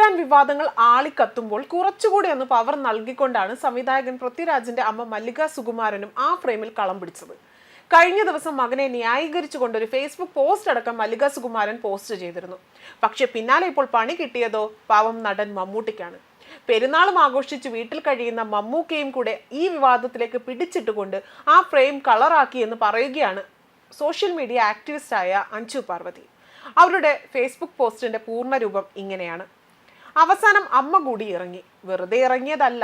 തമ്പുരാൻ വിവാദങ്ങൾ ആളിക്കത്തുമ്പോൾ കുറച്ചുകൂടി ഒന്ന് പവർ നൽകിക്കൊണ്ടാണ് സംവിധായകൻ പൃഥ്വിരാജിന്റെ അമ്മ മല്ലിക സുകുമാരനും ആ ഫ്രെയിമിൽ കളം പിടിച്ചത്. കഴിഞ്ഞ ദിവസം മകനെ ന്യായീകരിച്ചുകൊണ്ട് ഒരു ഫേസ്ബുക്ക് പോസ്റ്റ് അടക്കം മല്ലിക സുകുമാരൻ പോസ്റ്റ് ചെയ്തിരുന്നു. പക്ഷെ പിന്നാലെ ഇപ്പോൾ പണി കിട്ടിയതോ പാവം നടൻ മമ്മൂട്ടിക്കാണ്. പെരുന്നാളും ആഘോഷിച്ച് വീട്ടിൽ കഴിയുന്ന മമ്മൂക്കയും കൂടെ ഈ വിവാദത്തിലേക്ക് പിടിച്ചിട്ടുകൊണ്ട് ആ ഫ്രെയിം കളറാക്കി എന്ന് പറയുകയാണ് സോഷ്യൽ മീഡിയ ആക്ടിവിസ്റ്റായ അഞ്ജു പാർവതി. അവരുടെ ഫേസ്ബുക്ക് പോസ്റ്റിന്റെ പൂർണ്ണരൂപം ഇങ്ങനെയാണ്: അവസാനം അമ്മ കൂടി ഇറങ്ങി. വെറുതെ ഇറങ്ങിയതല്ല,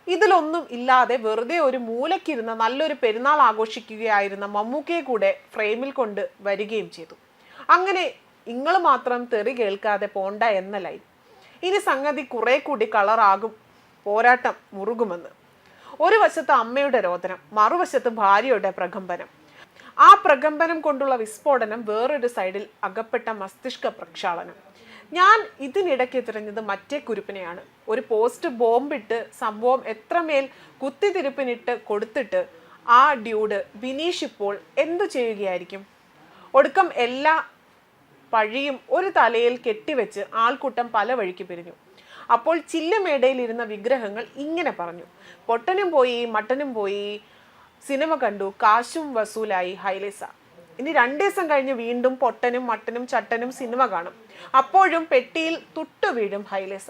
ഇതിലൊന്നും ഇല്ലാതെ വെറുതെ ഒരു മൂലക്കിരുന്ന നല്ലൊരു പെരുന്നാൾ ആഘോഷിക്കുകയായിരുന്ന മമ്മൂക്കയെ കൂടെ ഫ്രെയിമിൽ കൊണ്ട് വരികയും ചെയ്തു. അങ്ങനെ ഇങ്ങൾ മാത്രം തെറി കേൾക്കാതെ പോണ്ട എന്ന ലൈൻ. ഇനി സംഗതി കുറെ കൂടി കളറാകും, പോരാട്ടം മുറുകുമെന്ന്. ഒരു വശത്ത് അമ്മയുടെ രോദനം, മറുവശത്ത് ഭാര്യയുടെ പ്രകമ്പനം. ആ പ്രകമ്പനം കൊണ്ടുള്ള വിസ്ഫോടനം, വേറൊരു സൈഡിൽ അകപ്പെട്ട മസ്തിഷ്ക പ്രക്ഷാളനം. ഞാൻ ഇതിനിടയ്ക്ക് തിരഞ്ഞത് മറ്റേ കുരുപ്പിനെയാണ്. ഒരു പോസ്റ്റ് ബോംബിട്ട് സംഭവം എത്രമേൽ കുത്തിത്തിരിപ്പിനിട്ട് കൊടുത്തിട്ട് ആ ഡ്യൂഡ് ബിനീഷ് ഇപ്പോൾ എന്തു ചെയ്യുകയായിരിക്കും? ഒടുക്കം എല്ലാ പഴിയും ഒരു തലയിൽ കെട്ടിവെച്ച് ആൾക്കൂട്ടം പല വഴിക്ക് പിരിഞ്ഞു. അപ്പോൾ ചില്ലമേടയിലിരുന്ന വിഗ്രഹങ്ങൾ ഇങ്ങനെ പറഞ്ഞു: പൊട്ടനും പോയി, മട്ടനും പോയി, സിനിമ കണ്ടു, കാശും വസൂലായി ഹൈലേസ. ഇനി 2 ദിവസം കഴിഞ്ഞ് വീണ്ടും പൊട്ടനും മട്ടനും ചട്ടനും സിനിമ കാണും. അപ്പോഴും പെട്ടിയിൽ തുട്ടു വീഴും ഹൈലേസ.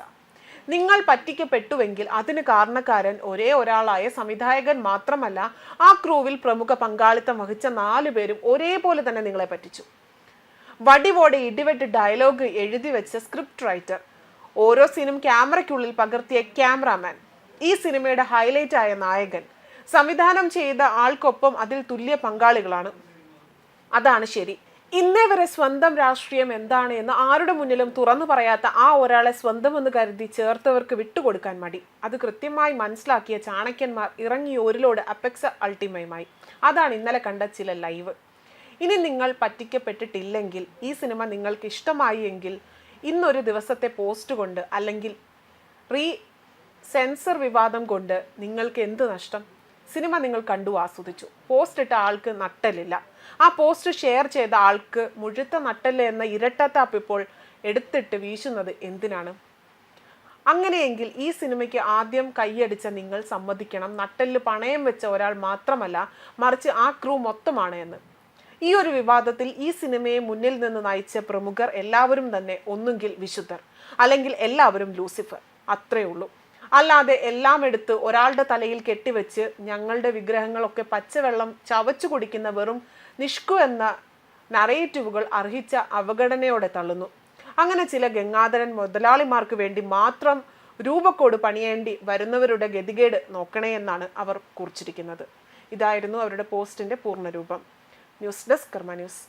നിങ്ങൾ പറ്റിക്കപ്പെട്ടുവെങ്കിൽ അതിന് കാരണക്കാരൻ ഒരേ ഒരാളായ സംവിധായകൻ മാത്രമല്ല, ആ ക്രൂവിൽ പ്രമുഖ പങ്കാളിത്തം വഹിച്ച 4 പേരും ഒരേപോലെ തന്നെ നിങ്ങളെ പറ്റിച്ചു. വടിവോടെ ഇടിവെട്ട് ഡയലോഗ് എഴുതി വെച്ച സ്ക്രിപ്റ്റ് റൈറ്റർ, ഓരോ സീനും ക്യാമറയ്ക്കുള്ളിൽ പകർത്തിയ ക്യാമറാമാൻ, ഈ സിനിമയുടെ ഹൈലൈറ്റ് ആയ നായകൻ, സംവിധാനം ചെയ്ത ആൾക്കൊപ്പം അതിൽ തുല്യ പങ്കാളികളാണ്. അതാണ് ശരി. ഇന്നേ വരെ സ്വന്തം രാഷ്ട്രീയം എന്താണ് എന്ന് ആരുടെ മുന്നിലും തുറന്നു പറയാത്ത ആ ഒരാളെ സ്വന്തം എന്ന് കരുതി ചേർത്തവർക്ക് വിട്ടുകൊടുക്കാൻ മടി. അത് കൃത്യമായി മനസ്സിലാക്കിയ ചാണക്യന്മാർ ഇറങ്ങി ഓരിലോട് അപെക്സ അൾട്ടിമയുമായി. അതാണ് ഇന്നലെ കണ്ട ചില ലൈവ്. ഇനി നിങ്ങൾ പറ്റിക്കപ്പെട്ടിട്ടില്ലെങ്കിൽ, ഈ സിനിമ നിങ്ങൾക്ക് ഇഷ്ടമായി എങ്കിൽ, ഇന്നൊരു ദിവസത്തെ പോസ്റ്റ് കൊണ്ട് അല്ലെങ്കിൽ സെൻസർ വിവാദം കൊണ്ട് നിങ്ങൾക്ക് എന്ത് നഷ്ടം? സിനിമ നിങ്ങൾ കണ്ടു ആസ്വദിച്ചു. പോസ്റ്റ് ഇട്ട ആൾക്ക് നട്ടലില്ല, ആ പോസ്റ്റ് ഷെയർ ചെയ്ത ആൾക്ക് മുഴുത്ത നട്ടല് എന്ന ഇരട്ടത്താപ്പ് ഇപ്പോൾ എടുത്തിട്ട് വീശുന്നത് എന്തിനാണ്? അങ്ങനെയെങ്കിൽ ഈ സിനിമയ്ക്ക് ആദ്യം കൈയടിച്ച നിങ്ങൾ സമ്മതിക്കണം, നട്ടലിൽ പണയം വെച്ച ഒരാൾ മാത്രമല്ല, മറിച്ച് ആ ക്രൂ മൊത്തമാണ് എന്ന്. ഈ ഒരു വിവാദത്തിൽ ഈ സിനിമയെ മുന്നിൽ നിന്ന് നയിച്ച പ്രമുഖർ എല്ലാവരും തന്നെ ഒന്നുകിൽ വിശുദ്ധർ, അല്ലെങ്കിൽ എല്ലാവരും ലൂസിഫർ. അത്രേ ഉള്ളൂ. അല്ലാതെ എല്ലാം എടുത്ത് ഒരാളുടെ തലയിൽ കെട്ടിവെച്ച് ഞങ്ങളുടെ വിഗ്രഹങ്ങളൊക്കെ പച്ചവെള്ളം ചവച്ചു കുടിക്കുന്ന വെറും നിഷ്കു എന്ന നറേറ്റീവുകൾ അർഹിച്ച അവഗണനയോടെ തള്ളുന്നു. അങ്ങനെ ചില ഗംഗാധരൻ മുതലാളിമാർക്ക് വേണ്ടി മാത്രം രൂപക്കോട് പണിയേണ്ടി വരുന്നവരുടെ ഗതികേട് നോക്കണേ എന്നാണ് അവർ കുറിച്ചിരിക്കുന്നത്. ഇതായിരുന്നു അവരുടെ പോസ്റ്റിന്റെ പൂർണ്ണരൂപം. ന്യൂസ് ഡെസ്ക് കർമ്മ ന്യൂസ്.